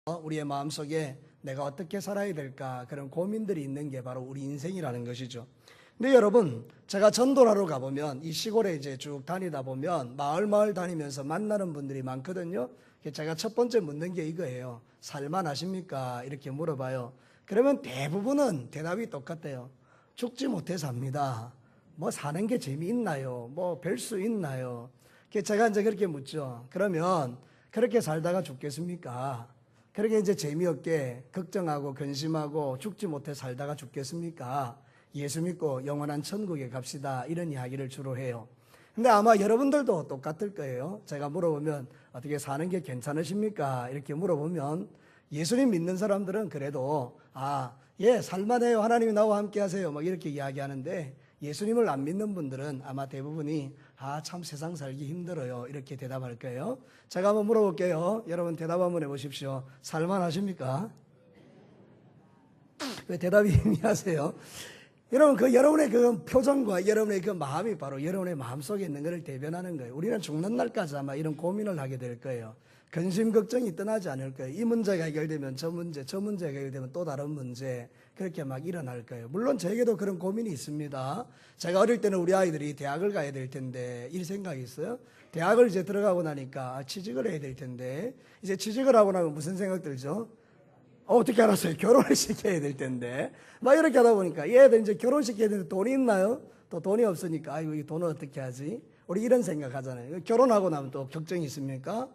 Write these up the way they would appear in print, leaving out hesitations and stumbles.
우리의 마음속에 내가 어떻게 살아야 될까 그런 고민들이 있는 게 바로 우리 인생이라는 것이죠. 근데 여러분, 제가 전도를 하러 가보면 이 시골에 이제 쭉 다니다 보면 마을 다니면서 만나는 분들이 많거든요. 제가 첫 번째 묻는 게 이거예요. 살만하십니까? 이렇게 물어봐요. 그러면 대부분은 대답이 똑같대요. 죽지 못해 삽니다. 뭐 사는 게 재미있나요? 뭐 별 수 있나요? 제가 이제 그렇게 묻죠. 그러면 그렇게 살다가 죽겠습니까? 그렇게 이제 재미없게 걱정하고 근심하고 죽지 못해 살다가 죽겠습니까? 예수 믿고 영원한 천국에 갑시다. 이런 이야기를 주로 해요. 근데 아마 여러분들도 똑같을 거예요. 제가 물어보면 어떻게 사는 게 괜찮으십니까? 이렇게 물어보면 예수님 믿는 사람들은 그래도 예, 살만해요. 하나님이 나와 함께 하세요. 막 이렇게 이야기하는데 예수님을 안 믿는 분들은 아마 대부분이 참 세상 살기 힘들어요. 이렇게 대답할 거예요. 제가 한번 물어볼게요. 여러분 대답 한번 해보십시오. 살만하십니까? 왜 대답이 희미하세요? 여러분, 여러분의 그 표정과 여러분의 그 마음이 바로 여러분의 마음속에 있는 것을 대변하는 거예요. 우리는 죽는 날까지 아마 이런 고민을 하게 될 거예요. 근심, 걱정이 떠나지 않을 거예요. 이 문제가 해결되면 저 문제가 해결되면 또 다른 문제, 그렇게 막 일어날 거예요. 물론 저에게도 그런 고민이 있습니다. 제가 어릴 때는 우리 아이들이 대학을 가야 될 텐데, 이 생각이 있어요. 대학을 이제 들어가고 나니까 취직을 해야 될 텐데, 이제 취직을 하고 나면 무슨 생각 들죠? 어떻게 알았어요? 결혼을 시켜야 될 텐데. 막 이렇게 하다 보니까 얘들 이제 결혼시켜야 되는데 돈이 있나요? 또 돈이 없으니까 아이고 이 돈을 어떻게 하지? 우리 이런 생각 하잖아요. 결혼하고 나면 또 걱정이 있습니까?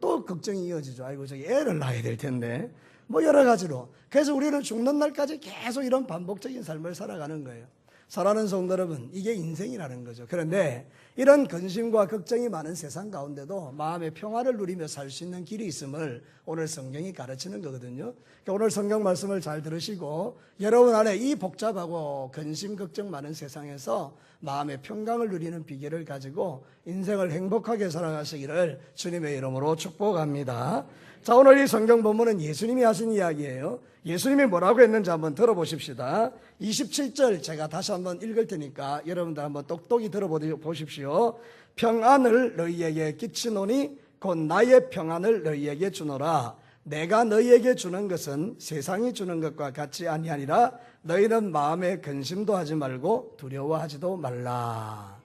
또 걱정이 이어지죠. 아이고 저기 애를 낳아야 될 텐데. 뭐 여러 가지로. 그래서 우리는 죽는 날까지 계속 이런 반복적인 삶을 살아가는 거예요. 사랑하는 성도 여러분, 이게 인생이라는 거죠. 그런데 이런 근심과 걱정이 많은 세상 가운데도 마음의 평화를 누리며 살 수 있는 길이 있음을 오늘 성경이 가르치는 거거든요. 그러니까 오늘 성경 말씀을 잘 들으시고 여러분 안에 이 복잡하고 근심, 걱정 많은 세상에서 마음의 평강을 누리는 비결을 가지고 인생을 행복하게 살아가시기를 주님의 이름으로 축복합니다. 자, 오늘 이 성경 본문은 예수님이 하신 이야기예요. 예수님이 뭐라고 했는지 한번 들어보십시다. 27절 제가 다시 한번 읽을 테니까 여러분들 한번 똑똑히 들어보십시오. 평안을 너희에게 끼치노니 곧 나의 평안을 너희에게 주노라. 내가 너희에게 주는 것은 세상이 주는 것과 같이 아니하니라. 너희는 마음에 근심도 하지 말고 두려워하지도 말라.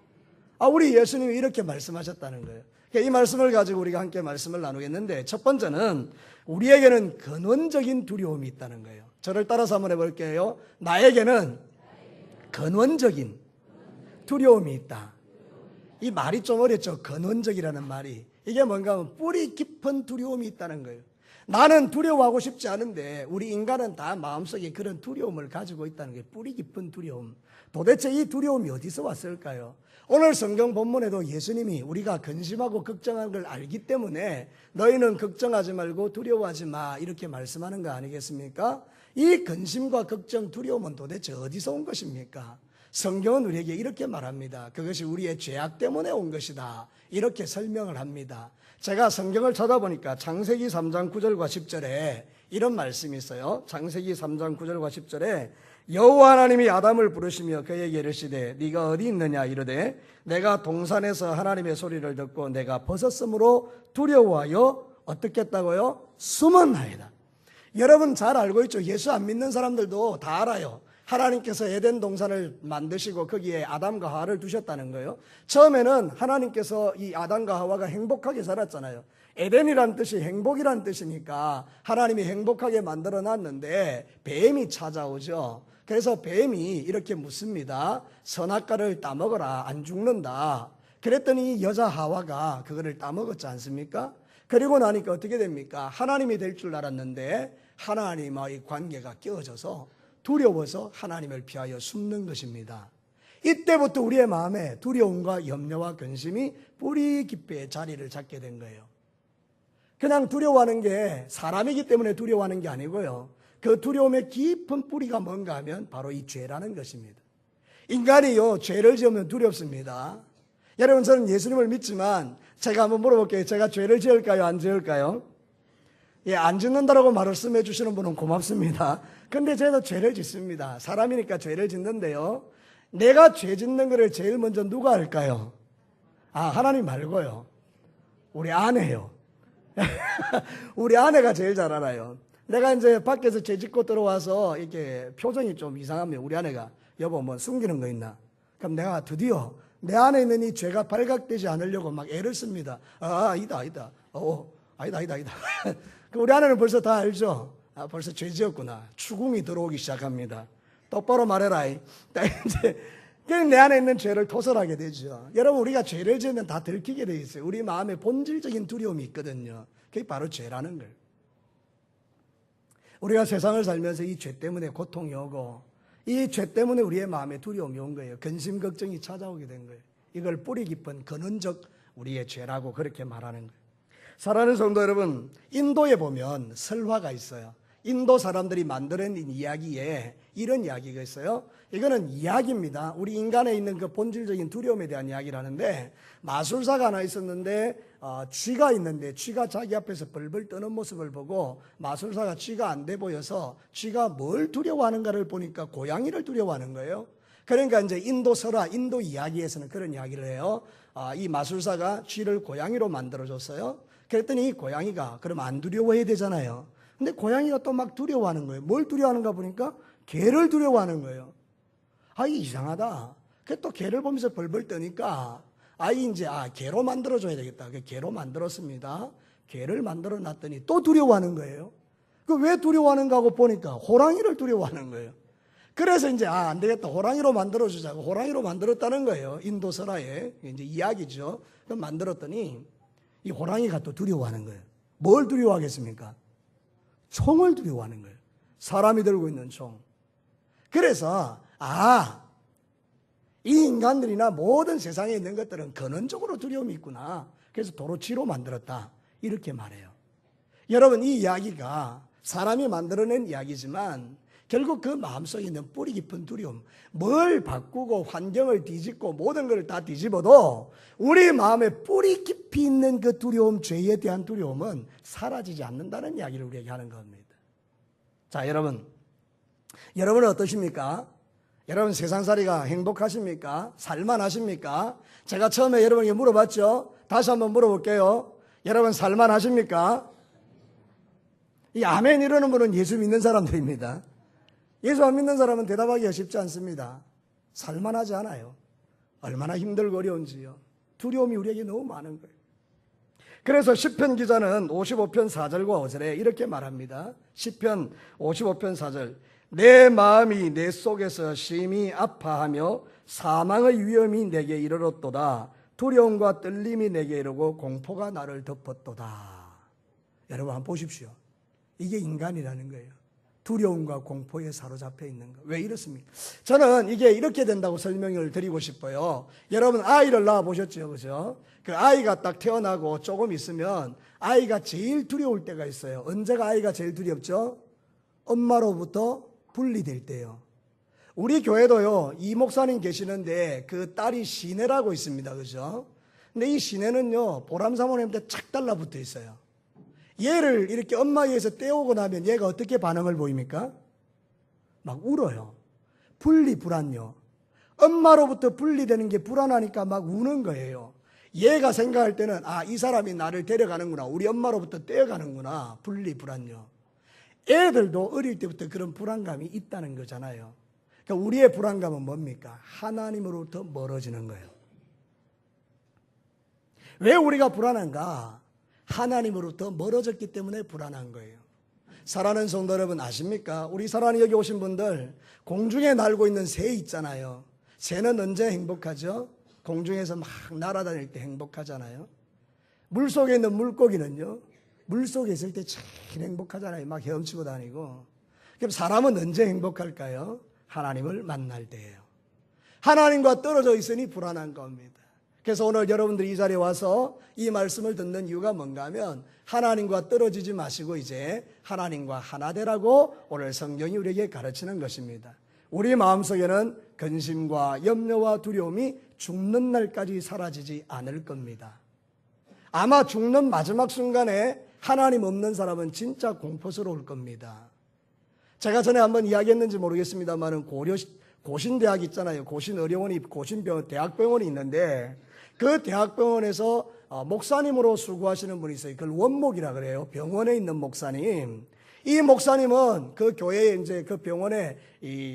우리 예수님이 이렇게 말씀하셨다는 거예요. 이 말씀을 가지고 우리가 함께 말씀을 나누겠는데, 첫 번째는 우리에게는 근원적인 두려움이 있다는 거예요. 저를 따라서 한번 해볼게요. 나에게는 근원적인 두려움이 있다. 이 말이 좀 어렵죠. 근원적이라는 말이. 이게 뭔가 하면 뿌리 깊은 두려움이 있다는 거예요. 나는 두려워하고 싶지 않은데 우리 인간은 다 마음속에 그런 두려움을 가지고 있다는 게 뿌리 깊은 두려움. 도대체 이 두려움이 어디서 왔을까요? 오늘 성경 본문에도 예수님이 우리가 근심하고 걱정하는 걸 알기 때문에 너희는 걱정하지 말고 두려워하지 마 이렇게 말씀하는 거 아니겠습니까? 이 근심과 걱정, 두려움은 도대체 어디서 온 것입니까? 성경은 우리에게 이렇게 말합니다. 그것이 우리의 죄악 때문에 온 것이다. 이렇게 설명을 합니다. 제가 성경을 찾아보니까 창세기 3장 9절과 10절에 이런 말씀이 있어요. 창세기 3장 9절과 10절에 여호와 하나님이 아담을 부르시며 그에게 이르시되 네가 어디 있느냐 이르되 내가 동산에서 하나님의 소리를 듣고 내가 벗었으므로 두려워하여 어떻게 했다고요? 숨었나이다. 여러분 잘 알고 있죠. 예수 안 믿는 사람들도 다 알아요. 하나님께서 에덴 동산을 만드시고 거기에 아담과 하와를 두셨다는 거예요. 처음에는 하나님께서 이 아담과 하와가 행복하게 살았잖아요. 에덴이란 뜻이 행복이란 뜻이니까 하나님이 행복하게 만들어 놨는데 뱀이 찾아오죠. 그래서 뱀이 이렇게 묻습니다. 선악과를 따먹어라, 안 죽는다. 그랬더니 이 여자 하와가 그거를 따먹었지 않습니까? 그리고 나니까 어떻게 됩니까? 하나님이 될 줄 알았는데 하나님과의 관계가 깨어져서 두려워서 하나님을 피하여 숨는 것입니다. 이때부터 우리의 마음에 두려움과 염려와 근심이 뿌리 깊이 자리를 잡게 된 거예요. 그냥 두려워하는 게 사람이기 때문에 두려워하는 게 아니고요. 그 두려움의 깊은 뿌리가 뭔가 하면 바로 이 죄라는 것입니다. 인간이요, 죄를 지으면 두렵습니다. 여러분, 저는 예수님을 믿지만 제가 한번 물어볼게요. 제가 죄를 지을까요? 안 지을까요? 예, 안 짓는다라고 말씀해 주시는 분은 고맙습니다. 근데 저도 죄를 짓습니다. 사람이니까 죄를 짓는데요. 내가 죄 짓는 거를 제일 먼저 누가 할까요? 하나님 말고요. 우리 아내요. 우리 아내가 제일 잘 알아요. 내가 이제 밖에서 재 짓고 들어와서 이렇게 표정이 좀 이상하면 우리 아내가 여보 뭐 숨기는 거 있나? 그럼 내가 드디어 내 안에 있는 이 죄가 발각되지 않으려고 막 애를 씁니다. 아니다. 아니다. 우리 아내는 벌써 다 알죠? 벌써 죄 지었구나. 추궁이 들어오기 시작합니다. 똑바로 말해라. 이제 내 안에 있는 죄를 토설하게 되죠. 여러분, 우리가 죄를 지으면 다 들키게 돼 있어요. 우리 마음에 본질적인 두려움이 있거든요. 그게 바로 죄라는 거예요. 우리가 세상을 살면서 이 죄 때문에 고통이 오고 이 죄 때문에 우리의 마음에 두려움이 온 거예요. 근심 걱정이 찾아오게 된 거예요. 이걸 뿌리 깊은 근원적 우리의 죄라고 그렇게 말하는 거예요. 사랑하는 성도 여러분, 인도에 보면 설화가 있어요. 인도 사람들이 만들어낸 이야기에 이런 이야기가 있어요. 이거는 이야기입니다. 우리 인간에 있는 그 본질적인 두려움에 대한 이야기라는데, 마술사가 하나 있었는데 쥐가 있는데 쥐가 자기 앞에서 벌벌 떠는 모습을 보고 마술사가 쥐가 안 돼 보여서 쥐가 뭘 두려워하는가를 보니까 고양이를 두려워하는 거예요. 그러니까 이제 인도 설화, 인도 이야기에서는 그런 이야기를 해요. 이 마술사가 쥐를 고양이로 만들어줬어요. 그랬더니 이 고양이가 그럼 안 두려워해야 되잖아요. 근데 고양이가 또 막 두려워하는 거예요. 뭘 두려워하는가 보니까 개를 두려워하는 거예요. 이게 이상하다. 그래서 또 개를 보면서 벌벌 떠니까 이제 개로 만들어줘야 되겠다. 개로 만들었습니다. 개를 만들어 놨더니 또 두려워하는 거예요. 왜 두려워하는가 하고 보니까 호랑이를 두려워하는 거예요. 그래서 이제 안 되겠다. 호랑이로 만들어주자고 호랑이로 만들었다는 거예요. 인도 설화에 이제 이야기죠. 그럼 만들었더니 이 호랑이가 또 두려워하는 거예요. 뭘 두려워하겠습니까? 총을 두려워하는 거예요. 사람이 들고 있는 총. 그래서 이 인간들이나 모든 세상에 있는 것들은 근원적으로 두려움이 있구나. 그래서 도로치로 만들었다. 이렇게 말해요. 여러분, 이 이야기가 사람이 만들어낸 이야기지만 결국 그 마음속에 있는 뿌리 깊은 두려움, 뭘 바꾸고 환경을 뒤집고 모든 걸 다 뒤집어도 우리 마음에 뿌리 깊이 있는 그 두려움, 죄에 대한 두려움은 사라지지 않는다는 이야기를 우리에게 하는 겁니다. 자, 여러분은 어떠십니까? 여러분 세상살이가 행복하십니까? 살만하십니까? 제가 처음에 여러분에게 물어봤죠? 다시 한번 물어볼게요. 여러분 살만하십니까? 이 아멘 이러는 분은 예수 믿는 사람들입니다. 예수 안 믿는 사람은 대답하기가 쉽지 않습니다. 살만하지 않아요. 얼마나 힘들고 어려운지요. 두려움이 우리에게 너무 많은 거예요. 그래서 시편 기자는 55편 4절과 5절에 이렇게 말합니다. 시편 55편 4절. 내 마음이 내 속에서 심히 아파하며 사망의 위험이 내게 이르렀도다. 두려움과 떨림이 내게 이르고 공포가 나를 덮었도다. 여러분 한번 보십시오. 이게 인간이라는 거예요. 두려움과 공포에 사로잡혀 있는 거. 왜 이렇습니까? 저는 이게 이렇게 된다고 설명을 드리고 싶어요. 여러분 아이를 낳아 보셨죠? 그죠? 그 아이가 딱 태어나고 조금 있으면 아이가 제일 두려울 때가 있어요. 언제가 아이가 제일 두렵죠? 엄마로부터 분리될 때요. 우리 교회도요, 이 목사님 계시는데 그 딸이 시내라고 있습니다. 그죠? 근데 이 시내는요, 보람 사모님한테 착 달라붙어 있어요. 얘를 이렇게 엄마에게서 떼오고 나면 얘가 어떻게 반응을 보입니까? 막 울어요. 불안요. 엄마로부터 분리되는 게 불안하니까 막 우는 거예요. 얘가 생각할 때는 이 사람이 나를 데려가는구나. 우리 엄마로부터 떼어가는구나. 불안요. 애들도 어릴 때부터 그런 불안감이 있다는 거잖아요. 그러니까 우리의 불안감은 뭡니까? 하나님으로부터 멀어지는 거예요. 왜 우리가 불안한가? 하나님으로부터 멀어졌기 때문에 불안한 거예요. 사랑하는 성도 여러분 아십니까? 우리 사랑하는 여기 오신 분들 공중에 날고 있는 새 있잖아요. 새는 언제 행복하죠? 공중에서 막 날아다닐 때 행복하잖아요. 물속에 있는 물고기는요, 물속에 있을 때 제일 행복하잖아요. 막 헤엄치고 다니고. 그럼 사람은 언제 행복할까요? 하나님을 만날 때예요. 하나님과 떨어져 있으니 불안한 겁니다. 그래서 오늘 여러분들이 이 자리에 와서 이 말씀을 듣는 이유가 뭔가 하면 하나님과 떨어지지 마시고 이제 하나님과 하나 되라고 오늘 성경이 우리에게 가르치는 것입니다. 우리 마음속에는 근심과 염려와 두려움이 죽는 날까지 사라지지 않을 겁니다. 아마 죽는 마지막 순간에 하나님 없는 사람은 진짜 공포스러울 겁니다. 제가 전에 한번 이야기했는지 모르겠습니다만 고신대학 있잖아요. 고신의료원이 고신병원 대학병원이 있는데 그 대학병원에서 목사님으로 수고하시는 분이 있어요. 그걸 원목이라 그래요. 병원에 있는 목사님. 이 목사님은 그 교회에 이제 그 병원에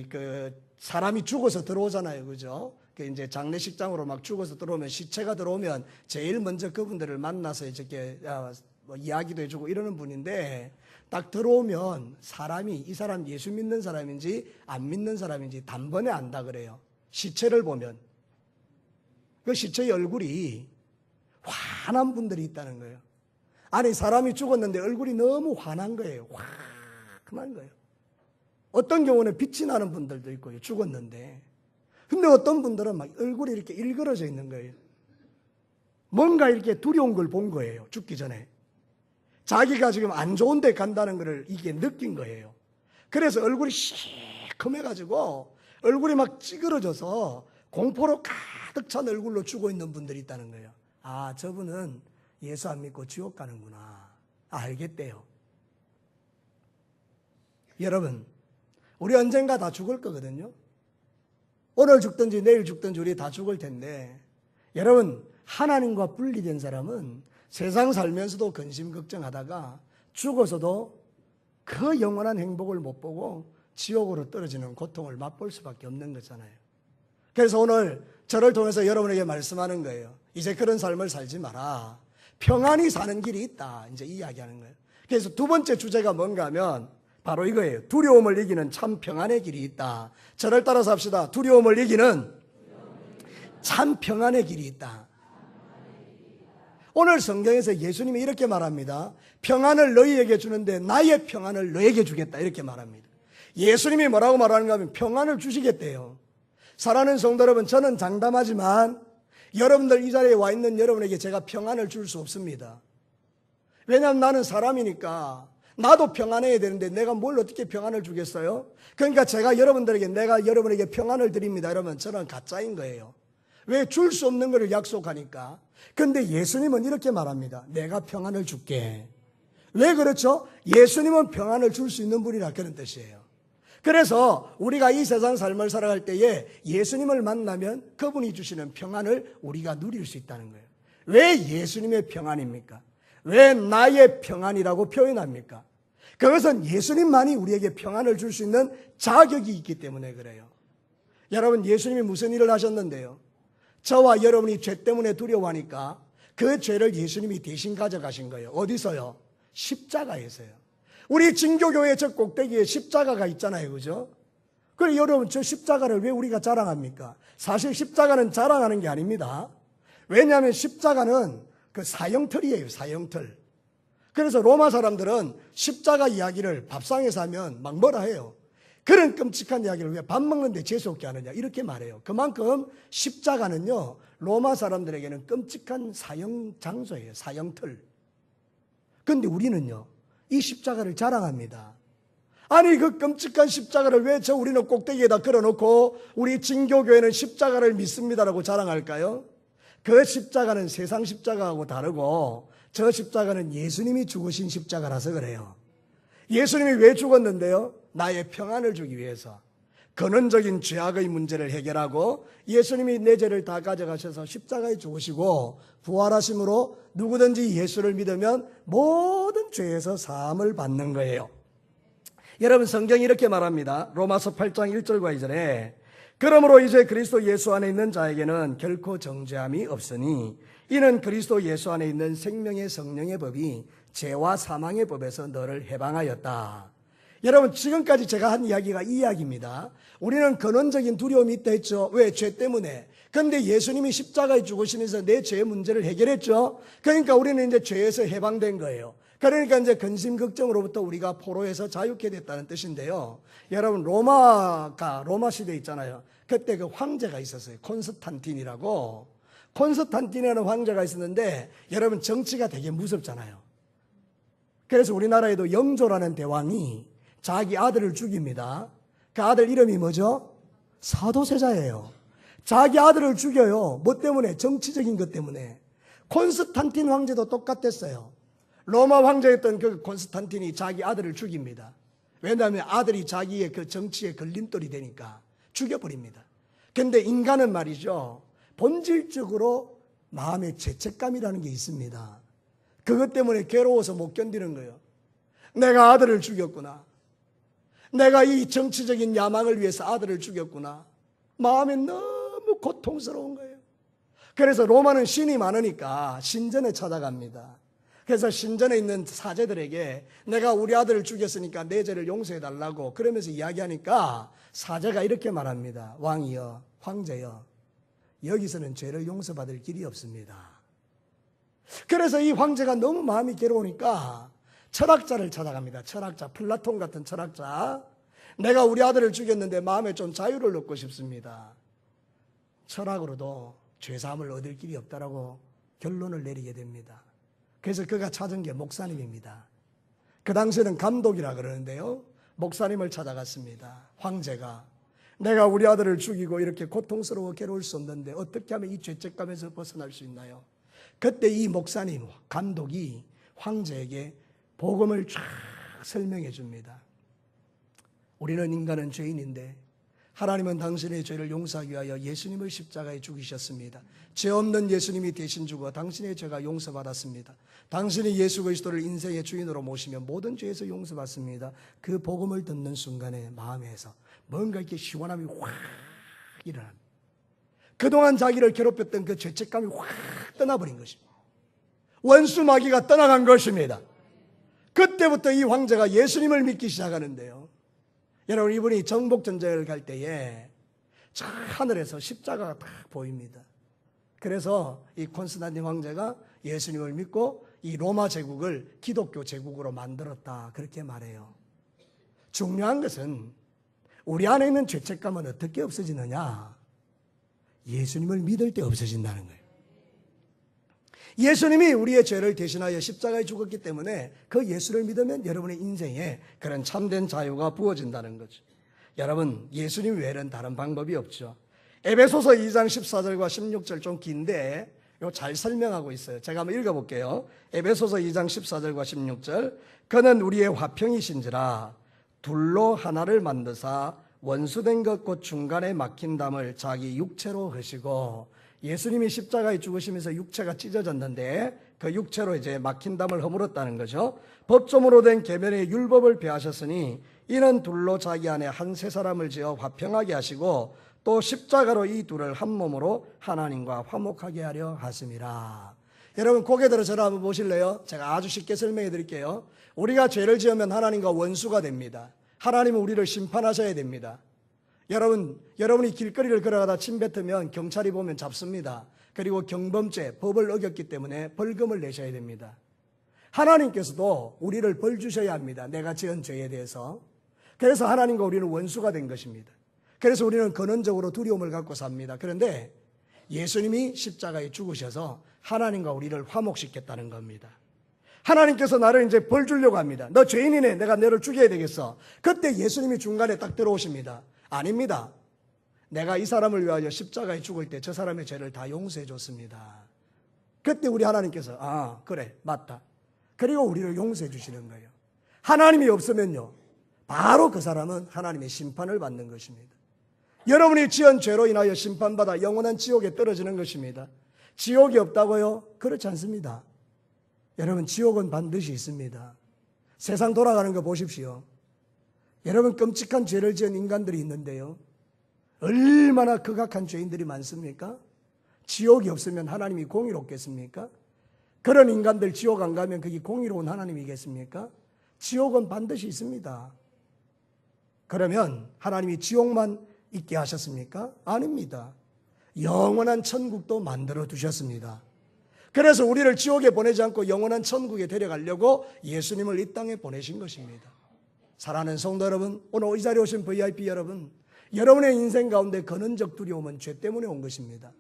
그 사람이 죽어서 들어오잖아요. 그죠? 그 이제 장례식장으로 막 죽어서 들어오면, 시체가 들어오면 제일 먼저 그분들을 만나서 이렇게 뭐 이야기도 해주고 이러는 분인데, 딱 들어오면 사람이 이 사람 예수 믿는 사람인지 안 믿는 사람인지 단번에 안다 그래요. 시체를 보면 그 시체의 얼굴이 환한 분들이 있다는 거예요. 아니, 사람이 죽었는데 얼굴이 너무 환한 거예요. 환한 거예요. 어떤 경우는 빛이 나는 분들도 있고요, 죽었는데. 근데 어떤 분들은 막 얼굴이 이렇게 일그러져 있는 거예요. 뭔가 이렇게 두려운 걸 본 거예요, 죽기 전에. 자기가 지금 안 좋은 데 간다는 걸 이게 느낀 거예요. 그래서 얼굴이 시커매가지고 얼굴이 막 찌그러져서 공포로 가득 찬 얼굴로 죽어 있는 분들이 있다는 거예요. 아, 저분은 예수 안 믿고 지옥 가는구나. 알겠대요. 여러분, 우리 언젠가 다 죽을 거거든요. 오늘 죽든지 내일 죽든지 우리 다 죽을 텐데, 여러분, 하나님과 분리된 사람은 세상 살면서도 근심 걱정하다가 죽어서도 그 영원한 행복을 못 보고 지옥으로 떨어지는 고통을 맛볼 수밖에 없는 거잖아요. 그래서 오늘 저를 통해서 여러분에게 말씀하는 거예요. 이제 그런 삶을 살지 마라. 평안히 사는 길이 있다. 이제 이야기하는 거예요. 그래서 두 번째 주제가 뭔가 하면 바로 이거예요. 두려움을 이기는 참 평안의 길이 있다. 저를 따라서 합시다. 두려움을 이기는 참 평안의 길이 있다. 오늘 성경에서 예수님이 이렇게 말합니다. 평안을 너희에게 주는데 나의 평안을 너에게 주겠다. 이렇게 말합니다. 예수님이 뭐라고 말하는가 하면 평안을 주시겠대요. 사랑하는 성도 여러분, 저는 장담하지만 여러분들 이 자리에 와 있는 여러분에게 제가 평안을 줄 수 없습니다. 왜냐하면 나는 사람이니까 나도 평안해야 되는데 내가 뭘 어떻게 평안을 주겠어요? 그러니까 제가 여러분에게 평안을 드립니다. 이러면 저는 가짜인 거예요. 왜? 줄 수 없는 것을 약속하니까. 근데 예수님은 이렇게 말합니다. 내가 평안을 줄게. 왜 그렇죠? 예수님은 평안을 줄 수 있는 분이라 그런 뜻이에요. 그래서 우리가 이 세상 삶을 살아갈 때에 예수님을 만나면 그분이 주시는 평안을 우리가 누릴 수 있다는 거예요. 왜 예수님의 평안입니까? 왜 나의 평안이라고 표현합니까? 그것은 예수님만이 우리에게 평안을 줄 수 있는 자격이 있기 때문에 그래요. 여러분, 예수님이 무슨 일을 하셨는데요? 저와 여러분이 죄 때문에 두려워하니까 그 죄를 예수님이 대신 가져가신 거예요. 어디서요? 십자가에서요. 우리 진교교회 저 꼭대기에 십자가가 있잖아요. 그죠? 그래, 여러분, 저 십자가를 왜 우리가 자랑합니까? 사실 십자가는 자랑하는 게 아닙니다. 왜냐하면 십자가는 그 사형틀이에요. 사형틀. 그래서 로마 사람들은 십자가 이야기를 밥상에서 하면 막 뭐라 해요. 그런 끔찍한 이야기를 왜 밥 먹는데 재수없게 하느냐 이렇게 말해요. 그만큼 십자가는요, 로마 사람들에게는 끔찍한 사형 장소예요. 사형틀. 그런데 우리는요, 이 십자가를 자랑합니다. 아니, 그 끔찍한 십자가를 왜 우리는 꼭대기에다 걸어놓고 우리 진교교회는 십자가를 믿습니다라고 자랑할까요? 그 십자가는 세상 십자가하고 다르고 저 십자가는 예수님이 죽으신 십자가라서 그래요. 예수님이 왜 죽었는데요? 나의 평안을 주기 위해서. 근원적인 죄악의 문제를 해결하고 예수님이 내 죄를 다 가져가셔서 십자가에 죽으시고 부활하심으로 누구든지 예수를 믿으면 모든 죄에서 사함을 받는 거예요. 여러분, 성경이 이렇게 말합니다. 로마서 8장 1절과 2절에 그러므로 이제 그리스도 예수 안에 있는 자에게는 결코 정죄함이 없으니 이는 그리스도 예수 안에 있는 생명의 성령의 법이 죄와 사망의 법에서 너를 해방하였다. 여러분, 지금까지 제가 한 이야기가 이 이야기입니다. 우리는 근원적인 두려움이 있다 했죠. 왜? 죄 때문에. 그런데 예수님이 십자가에 죽으시면서 내 죄의 문제를 해결했죠. 그러니까 우리는 이제 죄에서 해방된 거예요. 그러니까 이제 근심 걱정으로부터 우리가 포로에서 자유케 됐다는 뜻인데요. 여러분, 로마 시대 있잖아요. 그때 그 황제가 있었어요. 콘스탄틴이라고. 콘스탄틴이라는 황제가 있었는데 여러분, 정치가 되게 무섭잖아요. 그래서 우리나라에도 영조라는 대왕이 자기 아들을 죽입니다. 그 아들 이름이 뭐죠? 사도세자예요. 자기 아들을 죽여요. 뭐 때문에? 정치적인 것 때문에. 콘스탄틴 황제도 똑같았어요. 로마 황제였던 그 콘스탄틴이 자기 아들을 죽입니다. 왜냐하면 아들이 자기의 그 정치에 걸림돌이 되니까 죽여버립니다. 그런데 인간은 말이죠, 본질적으로 마음의 죄책감이라는 게 있습니다. 그것 때문에 괴로워서 못 견디는 거예요. 내가 아들을 죽였구나. 내가 이 정치적인 야망을 위해서 아들을 죽였구나. 마음이 너무 고통스러운 거예요. 그래서 로마는 신이 많으니까 신전에 찾아갑니다. 그래서 신전에 있는 사제들에게 내가 우리 아들을 죽였으니까 내 죄를 용서해달라고 그러면서 이야기하니까 사제가 이렇게 말합니다. 왕이여, 황제여, 여기서는 죄를 용서받을 길이 없습니다. 그래서 이 황제가 너무 마음이 괴로우니까 철학자를 찾아갑니다. 철학자, 플라톤 같은 철학자. 내가 우리 아들을 죽였는데 마음에 좀 자유를 얻고 싶습니다. 철학으로도 죄사함을 얻을 길이 없다라고 결론을 내리게 됩니다. 그래서 그가 찾은 게 목사님입니다. 그 당시에는 감독이라 그러는데요. 목사님을 찾아갔습니다. 황제가 내가 우리 아들을 죽이고 이렇게 고통스러워 괴로울 수 없는데 어떻게 하면 이 죄책감에서 벗어날 수 있나요? 그때 이 목사님, 감독이 황제에게 복음을 쫙 설명해 줍니다. 우리는 인간은 죄인인데 하나님은 당신의 죄를 용서하기 위하여 예수님을 십자가에 죽이셨습니다. 죄 없는 예수님이 대신 죽어 당신의 죄가 용서받았습니다. 당신이 예수 그리스도를 인생의 주인으로 모시면 모든 죄에서 용서받습니다. 그 복음을 듣는 순간에 마음에서 뭔가 이렇게 시원함이 확 일어납니다. 그동안 자기를 괴롭혔던 그 죄책감이 확 떠나버린 것입니다. 원수 마귀가 떠나간 것입니다. 그때부터 이 황제가 예수님을 믿기 시작하는데요. 여러분, 이분이 정복전쟁을 갈 때에 저 하늘에서 십자가가 딱 보입니다. 그래서 이 콘스탄틴 황제가 예수님을 믿고 이 로마 제국을 기독교 제국으로 만들었다, 그렇게 말해요. 중요한 것은 우리 안에 있는 죄책감은 어떻게 없어지느냐? 예수님을 믿을 때 없어진다는 거예요. 예수님이 우리의 죄를 대신하여 십자가에 죽었기 때문에 그 예수를 믿으면 여러분의 인생에 그런 참된 자유가 부어진다는 거죠. 여러분, 예수님 외에는 다른 방법이 없죠. 에베소서 2장 14절과 16절 좀 긴데 이거 잘 설명하고 있어요. 제가 한번 읽어볼게요. 에베소서 2장 14절과 16절. 그는 우리의 화평이신지라 둘로 하나를 만드사 원수된 것 곧 중간에 막힌 담을 자기 육체로 하시고, 예수님이 십자가에 죽으시면서 육체가 찢어졌는데 그 육체로 이제 막힌 담을 허물었다는 거죠. 법조문으로 된 계명의 율법을 폐하셨으니 이는 둘로 자기 안에 한 세 사람을 지어 화평하게 하시고 또 십자가로 이 둘을 한 몸으로 하나님과 화목하게 하려 하심이라. 여러분, 고개 들어 저를 한번 보실래요? 제가 아주 쉽게 설명해 드릴게요. 우리가 죄를 지으면 하나님과 원수가 됩니다. 하나님은 우리를 심판하셔야 됩니다. 여러분이 길거리를 걸어가다 침 뱉으면 경찰이 보면 잡습니다. 그리고 경범죄, 법을 어겼기 때문에 벌금을 내셔야 됩니다. 하나님께서도 우리를 벌 주셔야 합니다. 내가 지은 죄에 대해서. 그래서 하나님과 우리는 원수가 된 것입니다. 그래서 우리는 근원적으로 두려움을 갖고 삽니다. 그런데 예수님이 십자가에 죽으셔서 하나님과 우리를 화목시켰다는 겁니다. 하나님께서 나를 이제 벌 주려고 합니다. 너 죄인이네. 내가 너를 죽여야 되겠어. 그때 예수님이 중간에 딱 들어오십니다. 아닙니다. 내가 이 사람을 위하여 십자가에 죽을 때 저 사람의 죄를 다 용서해 줬습니다. 그때 우리 하나님께서 그래, 맞다. 그리고 우리를 용서해 주시는 거예요. 하나님이 없으면요, 바로 그 사람은 하나님의 심판을 받는 것입니다. 여러분이 지은 죄로 인하여 심판받아 영원한 지옥에 떨어지는 것입니다. 지옥이 없다고요? 그렇지 않습니다. 여러분, 지옥은 반드시 있습니다. 세상 돌아가는 거 보십시오. 여러분, 끔찍한 죄를 지은 인간들이 있는데요, 얼마나 극악한 죄인들이 많습니까? 지옥이 없으면 하나님이 공의롭겠습니까? 그런 인간들 지옥 안 가면 그게 공의로운 하나님이겠습니까? 지옥은 반드시 있습니다. 그러면 하나님이 지옥만 있게 하셨습니까? 아닙니다. 영원한 천국도 만들어 두셨습니다. 그래서 우리를 지옥에 보내지 않고 영원한 천국에 데려가려고 예수님을 이 땅에 보내신 것입니다. 사랑하는 성도 여러분, 오늘 이 자리에 오신 VIP 여러분, 여러분의 인생 가운데 근원적 두려움은 죄 때문에 온 것입니다.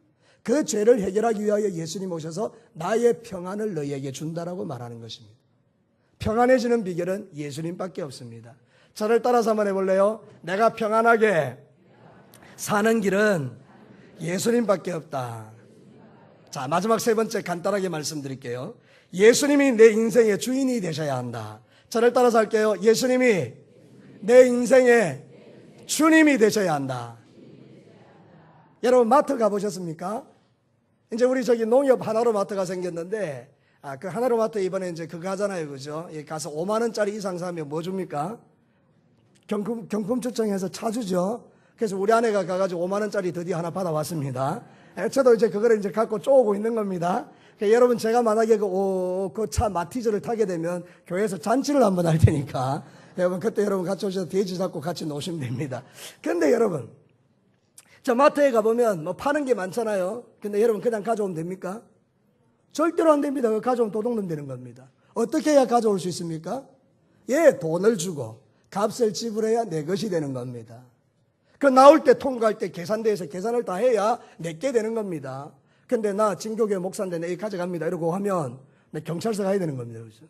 그 죄를 해결하기 위하여 예수님 오셔서 나의 평안을 너희에게 준다라고 말하는 것입니다. 평안해지는 비결은 예수님밖에 없습니다. 저를 따라서 한번 해볼래요? 내가 평안하게 사는 길은 예수님밖에 없다. 자, 마지막 세 번째 간단하게 말씀드릴게요. 예수님이 내 인생의 주인이 되셔야 한다. 저를 따라서 할게요. 예수님이 내 인생의 주님이 되셔야 한다. 여러분, 마트 가보셨습니까? 이제 우리 저기 농협 하나로마트가 생겼는데, 그 하나로마트 이번에 이제 그거 하잖아요. 그죠? 가서 5만 원짜리 이상 사면 뭐 줍니까? 경품 추첨해서 차 주죠. 그래서 우리 아내가 가가지고 5만 원짜리 드디어 하나 받아왔습니다. 저도 이제 그거를 이제 갖고 쪼고 있는 겁니다. 그러니까 여러분, 제가 만약에 그 차 마티즈를 타게 되면 교회에서 잔치를 한번 할 테니까 여러분, 그때 여러분 같이 오셔서 돼지 잡고 같이 노시면 됩니다. 근데 여러분, 저 마트에 가보면 뭐 파는 게 많잖아요. 근데 여러분, 그냥 가져오면 됩니까? 절대로 안 됩니다. 그거 가져오면 도둑놈 되는 겁니다. 어떻게 해야 가져올 수 있습니까? 예, 돈을 주고 값을 지불해야 내 것이 되는 겁니다. 그 나올 때 통과할 때 계산대에서 계산을 다 해야 내게 되는 겁니다. 근데 나 진교계 목사인데 내 가져갑니다 이러고 하면 내 경찰서 가야 되는 겁니다. 그렇죠?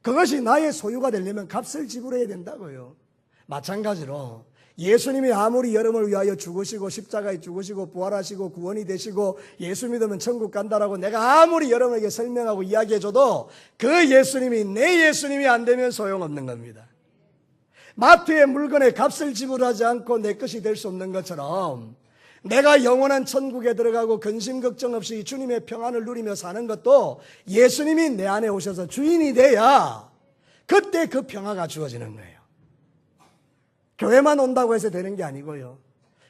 그것이 나의 소유가 되려면 값을 지불해야 된다고요. 마찬가지로 예수님이 아무리 여러분을 위하여 죽으시고 십자가에 죽으시고 부활하시고 구원이 되시고 예수 믿으면 천국 간다라고 내가 아무리 여러분에게 설명하고 이야기해줘도 그 예수님이 내 예수님이 안 되면 소용없는 겁니다. 마트의 물건에 값을 지불하지 않고 내 것이 될 수 없는 것처럼 내가 영원한 천국에 들어가고 근심 걱정 없이 주님의 평안을 누리며 사는 것도 예수님이 내 안에 오셔서 주인이 돼야 그때 그 평화가 주어지는 거예요. 교회만 온다고 해서 되는 게 아니고요.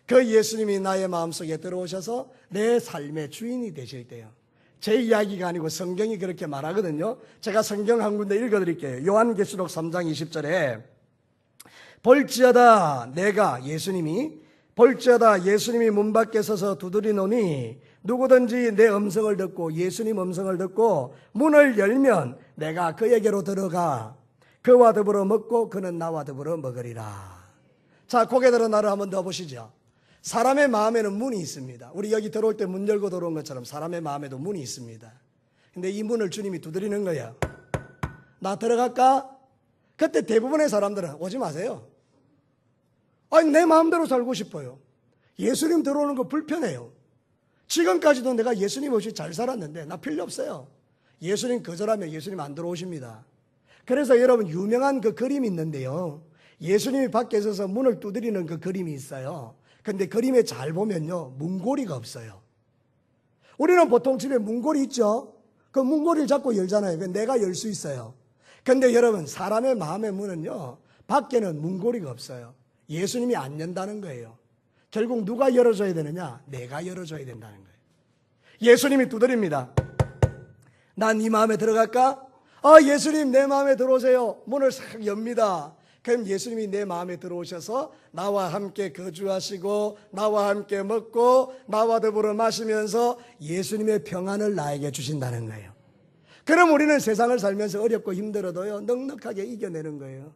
그 예수님이 나의 마음속에 들어오셔서 내 삶의 주인이 되실 때요. 제 이야기가 아니고 성경이 그렇게 말하거든요. 제가 성경 한 군데 읽어드릴게요. 요한계시록 3장 20절에 볼지어다 내가 예수님이 문 밖에 서서 두드리노니 누구든지 내 음성을 듣고 예수님 음성을 듣고 문을 열면 내가 그에게로 들어가 그와 더불어 먹고 그는 나와 더불어 먹으리라. 자, 고개 들어 나를 한번 더 보시죠. 사람의 마음에는 문이 있습니다. 우리 여기 들어올 때 문 열고 들어온 것처럼 사람의 마음에도 문이 있습니다. 근데 이 문을 주님이 두드리는 거예요. 나 들어갈까? 그때 대부분의 사람들은 오지 마세요. 아니, 내 마음대로 살고 싶어요. 예수님 들어오는 거 불편해요. 지금까지도 내가 예수님 없이 잘 살았는데 나 필요 없어요. 예수님 거절하면 예수님 안 들어오십니다. 그래서 여러분, 유명한 그 그림이 있는데요. 예수님이 밖에 서서 문을 두드리는 그 그림이 있어요. 근데 그림에 잘 보면요, 문고리가 없어요. 우리는 보통 집에 문고리 있죠? 그 문고리를 잡고 열잖아요. 내가 열 수 있어요. 근데 여러분, 사람의 마음의 문은요, 밖에는 문고리가 없어요. 예수님이 안 연다는 거예요. 결국 누가 열어줘야 되느냐? 내가 열어줘야 된다는 거예요. 예수님이 두드립니다. 난 네 마음에 들어갈까? 예수님 내 마음에 들어오세요. 문을 싹 엽니다. 그럼 예수님이 내 마음에 들어오셔서 나와 함께 거주하시고 나와 함께 먹고 나와 더불어 마시면서 예수님의 평안을 나에게 주신다는 거예요. 그럼 우리는 세상을 살면서 어렵고 힘들어도요, 넉넉하게 이겨내는 거예요.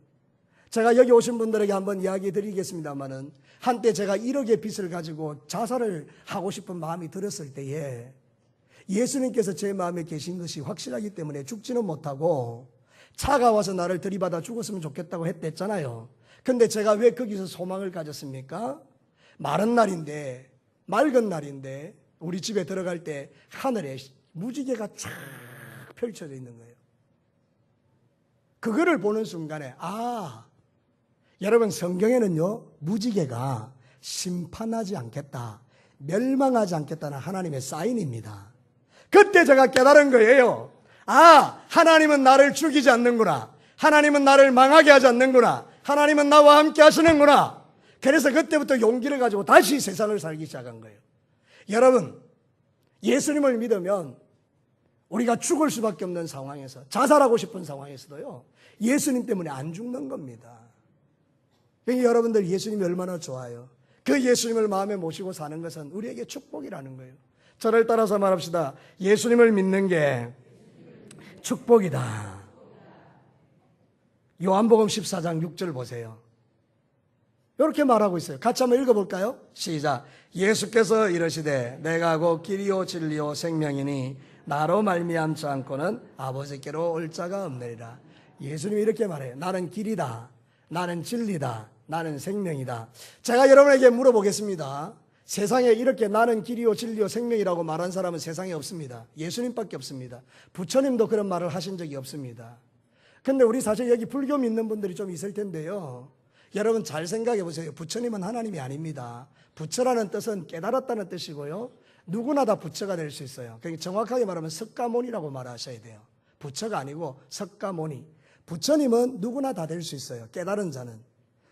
제가 여기 오신 분들에게 한번 이야기 드리겠습니다만은, 한때 제가 1억의 빚을 가지고 자살을 하고 싶은 마음이 들었을 때에 예수님께서 제 마음에 계신 것이 확실하기 때문에 죽지는 못하고 차가 와서 나를 들이받아 죽었으면 좋겠다고 했댔잖아요. 근데 제가 왜 거기서 소망을 가졌습니까? 마른 날인데, 맑은 날인데 우리 집에 들어갈 때 하늘에 무지개가 쫙 펼쳐져 있는 거예요. 그거를 보는 순간에 여러분, 성경에는요, 무지개가 심판하지 않겠다, 멸망하지 않겠다는 하나님의 사인입니다. 그때 제가 깨달은 거예요. 하나님은 나를 죽이지 않는구나. 하나님은 나를 망하게 하지 않는구나. 하나님은 나와 함께 하시는구나. 그래서 그때부터 용기를 가지고 다시 세상을 살기 시작한 거예요. 여러분, 예수님을 믿으면 우리가 죽을 수밖에 없는 상황에서, 자살하고 싶은 상황에서도요, 예수님 때문에 안 죽는 겁니다. 그러니까 여러분들, 예수님이 얼마나 좋아요. 그 예수님을 마음에 모시고 사는 것은 우리에게 축복이라는 거예요. 저를 따라서 말합시다. 예수님을 믿는 게 축복이다. 요한복음 14장 6절 보세요. 이렇게 말하고 있어요. 같이 한번 읽어볼까요? 시작. 예수께서 이르시되 내가 곧 길이요 진리요 생명이니 나로 말미암지 않고는 아버지께로 올 자가 없느니라. 예수님이 이렇게 말해요. 나는 길이다, 나는 진리다, 나는 생명이다. 제가 여러분에게 물어보겠습니다. 세상에 이렇게 나는 길이요 진리요 생명이라고 말한 사람은 세상에 없습니다. 예수님밖에 없습니다. 부처님도 그런 말을 하신 적이 없습니다. 근데 우리 사실 여기 불교 믿는 분들이 좀 있을 텐데요, 여러분 잘 생각해 보세요. 부처님은 하나님이 아닙니다. 부처라는 뜻은 깨달았다는 뜻이고요, 누구나 다 부처가 될 수 있어요. 그러니까 정확하게 말하면 석가모니라고 말하셔야 돼요. 부처가 아니고 석가모니. 부처님은 누구나 다 될 수 있어요. 깨달은 자는.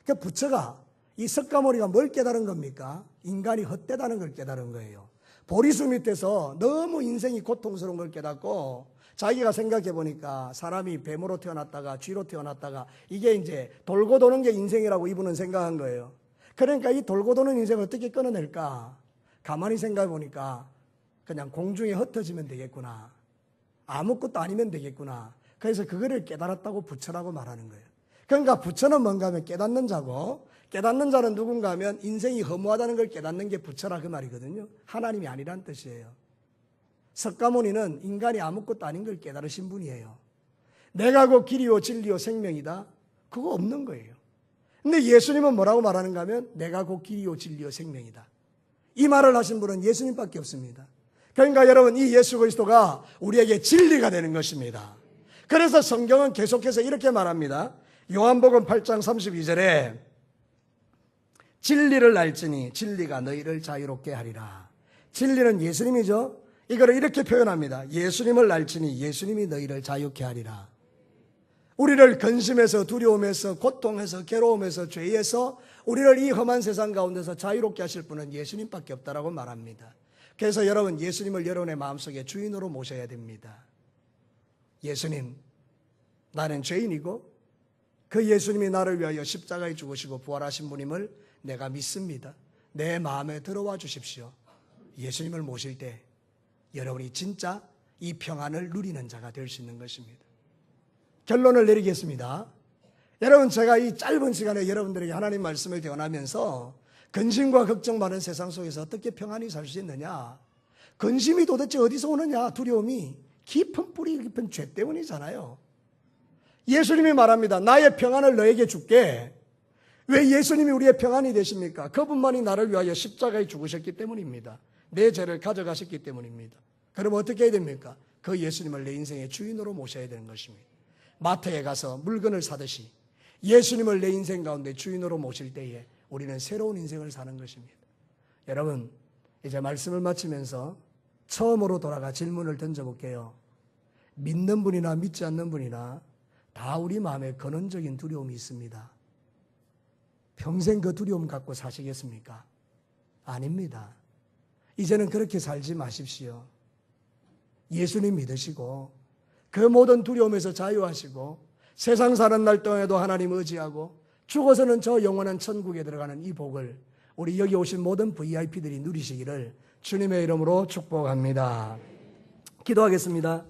그 부처가, 이 석가모니가 뭘 깨달은 겁니까? 인간이 헛되다는 걸 깨달은 거예요. 보리수 밑에서 너무 인생이 고통스러운 걸 깨닫고 자기가 생각해 보니까 사람이 뱀으로 태어났다가 쥐로 태어났다가 이게 이제 돌고 도는 게 인생이라고 이분은 생각한 거예요. 그러니까 이 돌고 도는 인생을 어떻게 끊어낼까? 가만히 생각해 보니까 그냥 공중에 흩어지면 되겠구나. 아무것도 아니면 되겠구나. 그래서 그거를 깨달았다고 부처라고 말하는 거예요. 그러니까 부처는 뭔가 하면 깨닫는 자고, 깨닫는 자는 누군가 하면 인생이 허무하다는 걸 깨닫는 게 부처라 그 말이거든요. 하나님이 아니란 뜻이에요. 석가모니는 인간이 아무것도 아닌 걸 깨달으신 분이에요. 내가 곧 길이요 진리요 생명이다. 그거 없는 거예요. 근데 예수님은 뭐라고 말하는가 하면 내가 곧 길이요 진리요 생명이다. 이 말을 하신 분은 예수님밖에 없습니다. 그러니까 여러분, 이 예수 그리스도가 우리에게 진리가 되는 것입니다. 그래서 성경은 계속해서 이렇게 말합니다. 요한복음 8장 32절에 진리를 알지니 진리가 너희를 자유롭게 하리라. 진리는 예수님이죠. 이거를 이렇게 표현합니다. 예수님을 알지니 예수님이 너희를 자유케 하리라. 우리를 근심에서 두려움에서 고통에서 괴로움에서 죄에서 우리를 이 험한 세상 가운데서 자유롭게 하실 분은 예수님밖에 없다라고 말합니다. 그래서 여러분, 예수님을 여러분의 마음속에 주인으로 모셔야 됩니다. 예수님, 나는 죄인이고 그 예수님이 나를 위하여 십자가에 죽으시고 부활하신 분임을 내가 믿습니다. 내 마음에 들어와 주십시오. 예수님을 모실 때 여러분이 진짜 이 평안을 누리는 자가 될 수 있는 것입니다. 결론을 내리겠습니다. 여러분, 제가 이 짧은 시간에 여러분들에게 하나님 말씀을 전하면서 근심과 걱정 많은 세상 속에서 어떻게 평안히 살 수 있느냐, 근심이 도대체 어디서 오느냐, 두려움이 깊은 뿌리 깊은 죄 때문이잖아요. 예수님이 말합니다. 나의 평안을 너에게 줄게. 왜 예수님이 우리의 평안이 되십니까? 그분만이 나를 위하여 십자가에 죽으셨기 때문입니다. 내 죄를 가져가셨기 때문입니다. 그럼 어떻게 해야 됩니까? 그 예수님을 내 인생의 주인으로 모셔야 되는 것입니다. 마트에 가서 물건을 사듯이 예수님을 내 인생 가운데 주인으로 모실 때에 우리는 새로운 인생을 사는 것입니다. 여러분, 이제 말씀을 마치면서 처음으로 돌아가 질문을 던져볼게요. 믿는 분이나 믿지 않는 분이나 다 우리 마음에 근원적인 두려움이 있습니다. 평생 그 두려움 갖고 사시겠습니까? 아닙니다. 이제는 그렇게 살지 마십시오. 예수님 믿으시고 그 모든 두려움에서 자유하시고 세상 사는 날 동안에도 하나님 의지하고 죽어서는 저 영원한 천국에 들어가는 이 복을 우리 여기 오신 모든 VIP들이 누리시기를 주님의 이름으로 축복합니다. 기도하겠습니다.